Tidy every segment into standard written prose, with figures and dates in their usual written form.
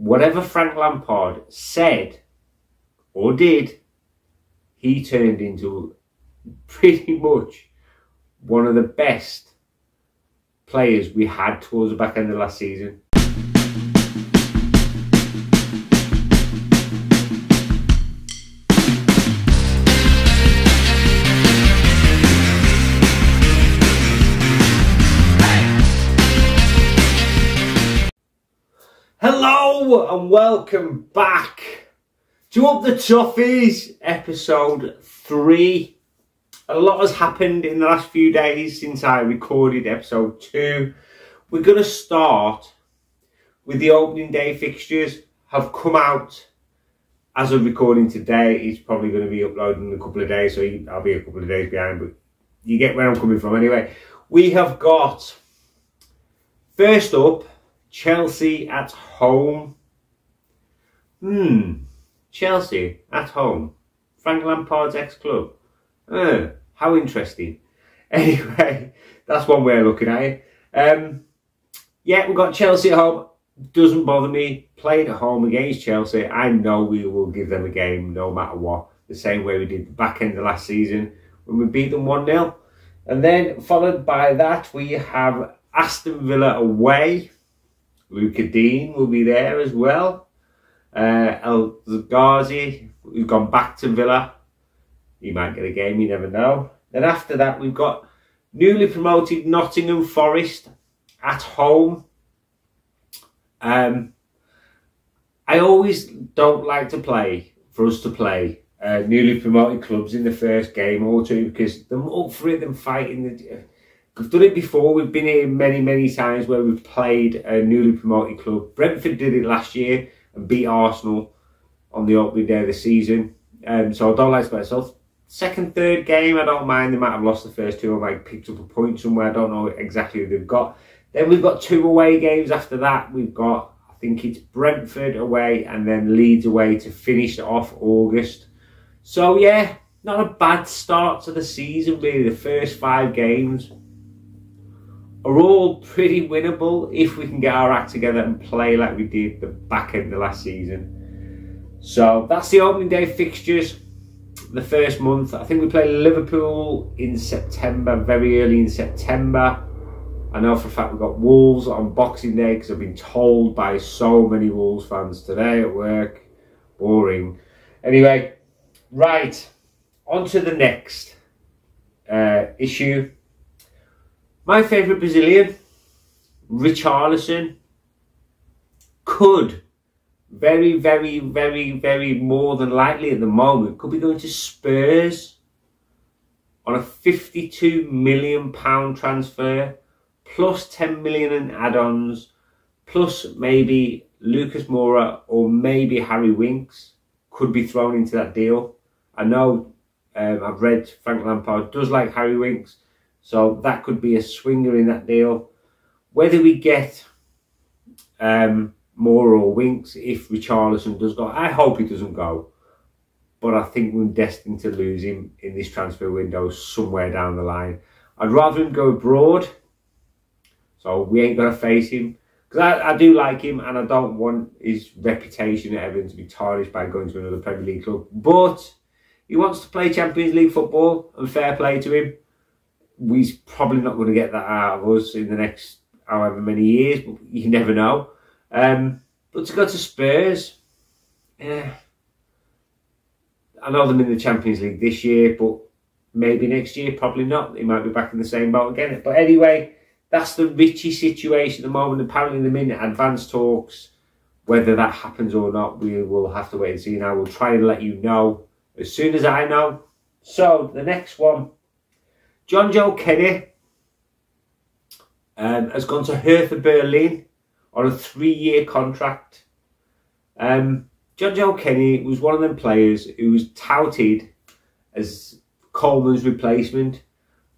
whatever Frank Lampard said or did, he turned into pretty much one of the best players we had towards the back end of last season. Hello and welcome back to Up the Toffees, episode 3. A lot has happened in the last few days since I recorded episode 2. We're going to start with the opening day fixtures. Have come out as of recording today. It's probably going to be uploaded in a couple of days, so I'll be a couple of days behind, but you get where I'm coming from anyway. We have got, first up, Chelsea at home. Chelsea at home. Frank Lampard's ex-club. How interesting. Anyway, that's one way of looking at it. Yeah, we've got Chelsea at home. Doesn't bother me. Playing at home against Chelsea, I know we will give them a game no matter what. The same way we did the back end of last season when we beat them 1-0. And then followed by that, we have Aston Villa away. Luca Dean will be there as well. El Ghazi, who's gone back to Villa. He might get a game, you never know. Then after that, we've got newly promoted Nottingham Forest at home. I always don't like to play, for us to play, newly promoted clubs in the first game or two, because they're up for it, them fighting. We've done it before. We've been here many times where we've played a newly promoted club. Brentford did it last year and beat Arsenal on the opening day of the season. So I don't like to play. So second, third game, I don't mind. They might have lost the first two or might picked up a point somewhere. I don't know exactly who they've got. Then we've got 2 away games after that. We've got, I think it's Brentford away and then Leeds away to finish off August. So yeah, not a bad start to the season really. The first 5 games are all pretty winnable if we can get our act together and play like we did the back end of last season. So that's the opening day fixtures, the first month. I think we play Liverpool in September, very early in September. I know for a fact we've got Wolves on Boxing Day because I've been told by so many Wolves fans today at work. Boring. Anyway, right, on to the next issue. My favourite Brazilian, Richarlison, could very more than likely at the moment could be going to Spurs on a £52 million transfer plus 10 million in add-ons plus maybe Lucas Moura or maybe Harry Winks could be thrown into that deal. I know I've read Frank Lampard does like Harry Winks. So that could be a swinger in that deal. Whether we get more or Winks if Richarlison does go, I hope he doesn't go. But I think we're destined to lose him in this transfer window somewhere down the line. I'd rather him go abroad. So we ain't going to face him. Because I do like him and I don't want his reputation at Everton to be tarnished by going to another Premier League club. But he wants to play Champions League football and fair play to him. We're probably not going to get that out of us in the next however many years, but you never know. But to go to Spurs, I know them in the Champions League this year, but maybe next year, probably not. They might be back in the same boat again. But anyway, that's the Richie situation at the moment. Apparently they're in advanced talks. Whether that happens or not, we will have to wait and see. And I will try and let you know as soon as I know. So, the next one. John Joe Kenny has gone to Hertha Berlin on a 3-year contract. John Joe Kenny was one of them players who was touted as Coleman's replacement,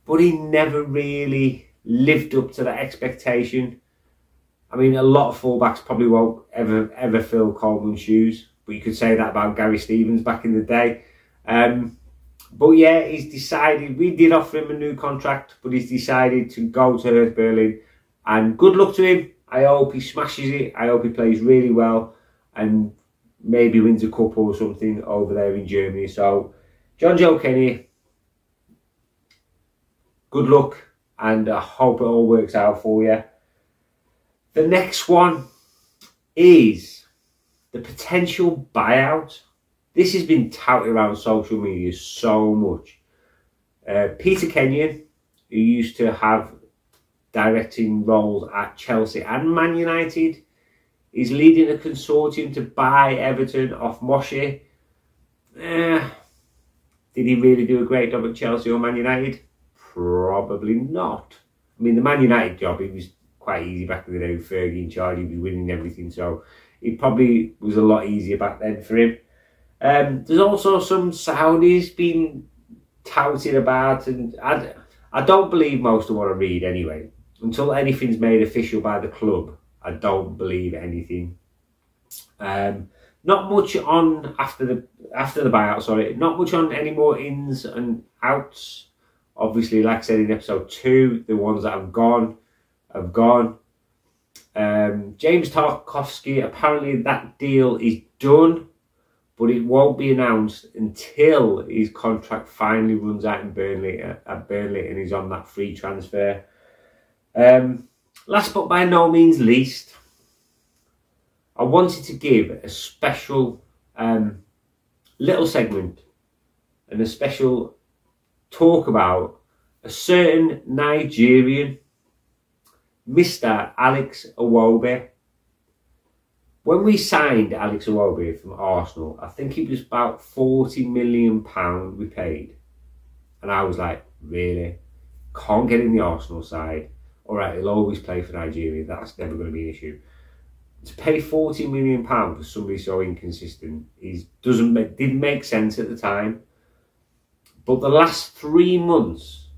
but he never really lived up to that expectation. I mean, a lot of fullbacks probably won't ever fill Coleman's shoes, but you could say that about Gary Stevens back in the day. But yeah, he's decided, we did offer him a new contract, but he's decided to go to Hertha Berlin. And good luck to him. I hope he smashes it. I hope he plays really well. and maybe wins a cup or something over there in Germany. So, John Joe Kenny, good luck, and I hope it all works out for you. The next one is the potential buyout. This has been touted around social media so much. Peter Kenyon, who used to have directing roles at Chelsea and Man United, is leading a consortium to buy Everton off Moshe. Did he really do a great job at Chelsea or Man United? Probably not. I mean, the Man United job, it was quite easy back in the day with Fergie in charge. He was winning everything, so it probably was a lot easier back then for him. There's also some Saudis being touted about, and I don't believe most of what I read anyway. Until anything's made official by the club, I don't believe anything. Not much on after the buyout. Sorry, not much on any more ins and outs. Obviously, like I said in episode 2, the ones that have gone have gone. James Tarkowski, apparently that deal is done, but it won't be announced until his contract finally runs out in Burnley at Burnley and he's on that free transfer. Last but by no means least, I wanted to give a special little segment and a special talk about a certain Nigerian, Mr. Alex Iwobi. When we signed Alex Iwobi from Arsenal, I think it was about £40 million we paid. And I was like, really? Can't get in the Arsenal side. All right, he'll always play for Nigeria. That's never going to be an issue. To pay £40 million for somebody so inconsistent didn't make sense at the time. But the last 3 months,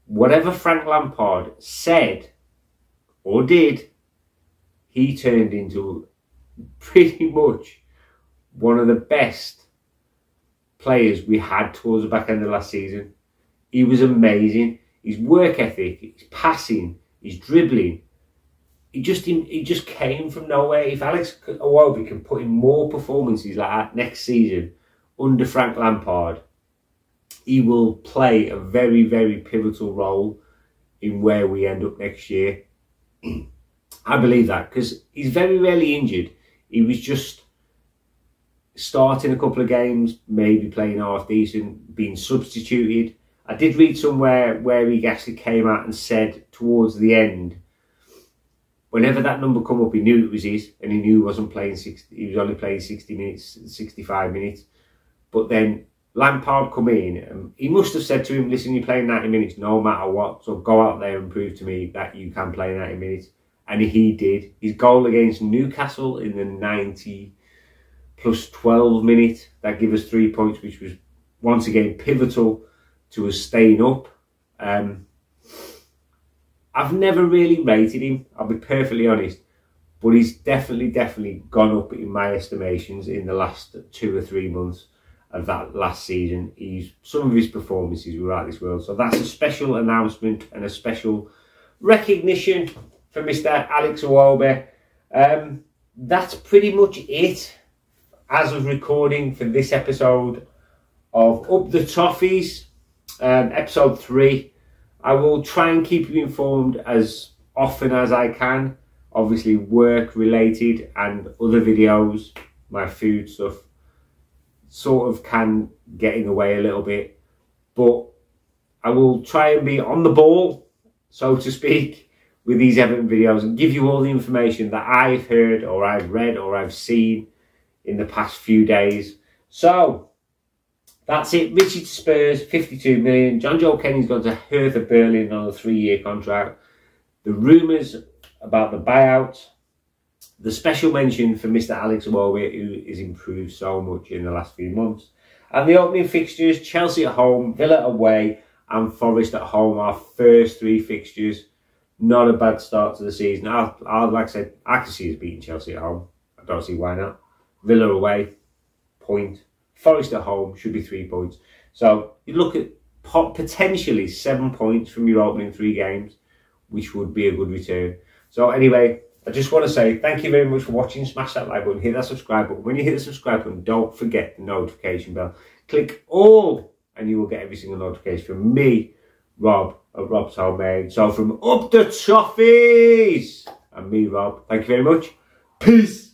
whatever Frank Lampard said or did, he turned into pretty much one of the best players we had towards the back end of last season. He was amazing. His work ethic, his passing, his dribbling, he just came from nowhere. If Alex Iwobi can put in more performances like that next season under Frank Lampard, he will play a very, very pivotal role in where we end up next year. I believe that because he's very rarely injured. He was just starting a couple of games, maybe playing half decent, being substituted. I did read somewhere where he actually came out and said towards the end, whenever that number come up, he knew it was his, and he knew he wasn't playing 60. He was only playing 60 minutes, 65 minutes. But then Lampard come in, and he must have said to him, "Listen, you're playing 90 minutes no matter what. So go out there and prove to me that you can play 90 minutes." And he did. His goal against Newcastle in the 90 plus 12 minute that gave us 3 points, which was once again pivotal to us staying up. I've never really rated him, I'll be perfectly honest, but he's definitely gone up in my estimations in the last 2 or 3 months of that last season. Some of his performances were out of this world. So that's a special announcement and a special recognition for Mr. Alex Iwobi. That's pretty much it as of recording for this episode of Up the Toffees, episode 3. I will try and keep you informed as often as I can. Obviously work related and other videos, my food stuff, sort of can get in the way a little bit. But I will try and be on the ball, so to speak, with these Everton videos and give you all the information that I've heard or I've read or I've seen in the past few days. So that's it. Richie to Spurs, 52 million. John Joe Kenny's gone to Hertha Berlin on a 3-year contract. The rumours about the buyout. The special mention for Mr. Alex Iwobi, who has improved so much in the last few months. And the opening fixtures, Chelsea at home, Villa away and Forest at home, our first 3 fixtures. Not a bad start to the season. Like I said, I can see us beating Chelsea at home. I don't see why not. Villa away, point. Forest at home, should be 3 points. So you look at potentially 7 points from your opening 3 games, which would be a good return. So anyway, I just want to say thank you very much for watching. Smash that like button, hit that subscribe button. When you hit the subscribe button, don't forget the notification bell. Click all and you will get every single notification from me, Rob, of Rob's Homemade. So from up the Toffees and me, Rob, thank you very much. Peace.